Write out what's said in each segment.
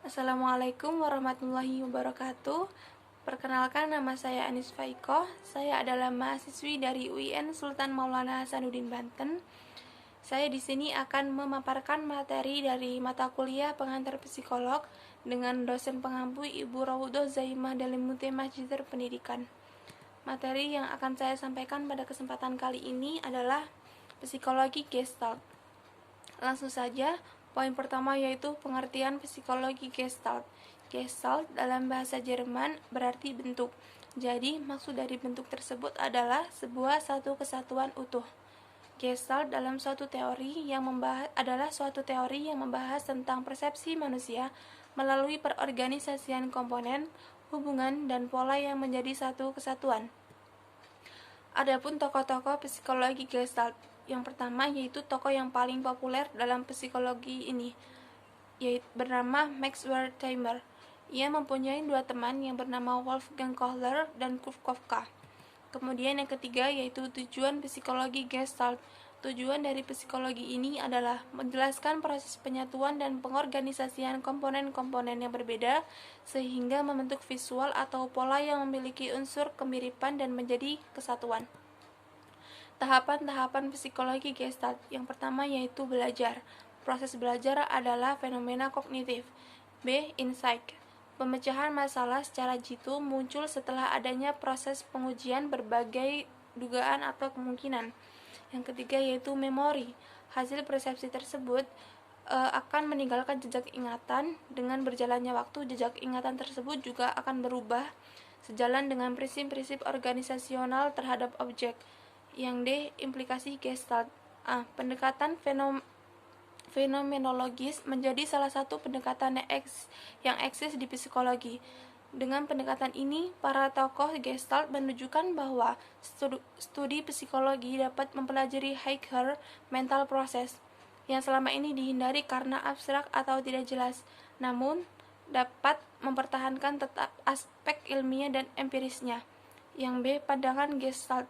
Assalamualaikum warahmatullahi wabarakatuh. Perkenalkan, nama saya Anis Faikoh. Saya adalah mahasiswi dari UIN Sultan Maulana Hasanuddin Banten. Saya di sini akan memaparkan materi dari mata kuliah pengantar psikolog dengan dosen pengampu Ibu Rawudoh Zaimah Dalimuti Masjider Pendidikan. Materi yang akan saya sampaikan pada kesempatan kali ini adalah psikologi Gestalt. Langsung saja, poin pertama yaitu pengertian psikologi Gestalt. Gestalt dalam bahasa Jerman berarti bentuk. Jadi, maksud dari bentuk tersebut adalah sebuah satu kesatuan utuh. Gestalt dalam suatu teori yang adalah suatu teori yang membahas tentang persepsi manusia melalui perorganisasian komponen, hubungan, dan pola yang menjadi satu kesatuan. Adapun tokoh-tokoh psikologi Gestalt, yang pertama yaitu tokoh yang paling populer dalam psikologi ini, yaitu bernama Max Wertheimer. Ia mempunyai dua teman yang bernama Wolfgang Kohler dan Kurt Kafka. Kemudian yang ketiga yaitu tujuan psikologi Gestalt. Tujuan dari psikologi ini adalah menjelaskan proses penyatuan dan pengorganisasian komponen-komponen yang berbeda sehingga membentuk visual atau pola yang memiliki unsur kemiripan dan menjadi kesatuan. Tahapan-tahapan psikologi Gestalt. Yang pertama yaitu belajar. Proses belajar adalah fenomena kognitif. B. Insight. Pemecahan masalah secara jitu muncul setelah adanya proses pengujian berbagai dugaan atau kemungkinan. Yang ketiga yaitu memori. Hasil persepsi tersebut akan meninggalkan jejak ingatan. Dengan berjalannya waktu, jejak ingatan tersebut juga akan berubah sejalan dengan prinsip-prinsip organisasional terhadap objek. Yang D. Implikasi Gestalt. Pendekatan fenomenologis menjadi salah satu pendekatan yang eksis di psikologi. Dengan pendekatan ini, para tokoh Gestalt menunjukkan bahwa studi psikologi dapat mempelajari Heiker mental proses yang selama ini dihindari karena abstrak atau tidak jelas, namun dapat mempertahankan tetap aspek ilmiah dan empirisnya. Yang B. Pandangan Gestalt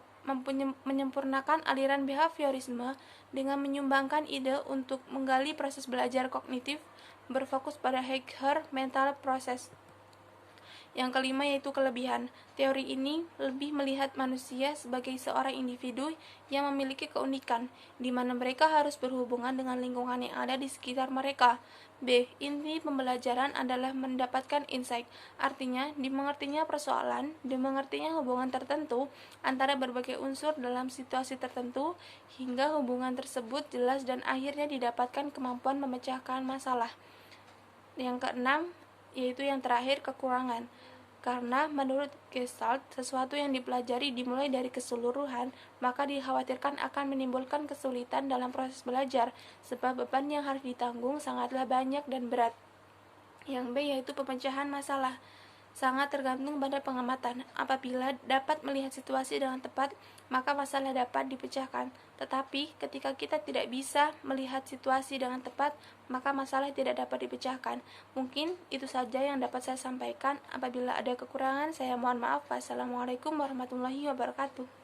menyempurnakan aliran behaviorisme dengan menyumbangkan ide untuk menggali proses belajar kognitif berfokus pada Heiker mental proses. Yang kelima yaitu kelebihan. Teori ini lebih melihat manusia sebagai seorang individu yang memiliki keunikan, di mana mereka harus berhubungan dengan lingkungan yang ada di sekitar mereka. B. Inti pembelajaran adalah mendapatkan insight, artinya dimengertinya persoalan, dimengertinya hubungan tertentu antara berbagai unsur dalam situasi tertentu, hingga hubungan tersebut jelas dan akhirnya didapatkan kemampuan memecahkan masalah. Yang keenam yaitu yang terakhir, kekurangan. Karena menurut Gestalt, sesuatu yang dipelajari dimulai dari keseluruhan, maka dikhawatirkan akan menimbulkan kesulitan dalam proses belajar, sebab beban yang harus ditanggung sangatlah banyak dan berat. Yang B yaitu pemecahan masalah. Sangat tergantung pada pengamatan. Apabila dapat melihat situasi dengan tepat, maka masalah dapat dipecahkan. Tetapi ketika kita tidak bisa melihat situasi dengan tepat, maka masalah tidak dapat dipecahkan. Mungkin itu saja yang dapat saya sampaikan. Apabila ada kekurangan, saya mohon maaf. Wassalamualaikum warahmatullahi wabarakatuh.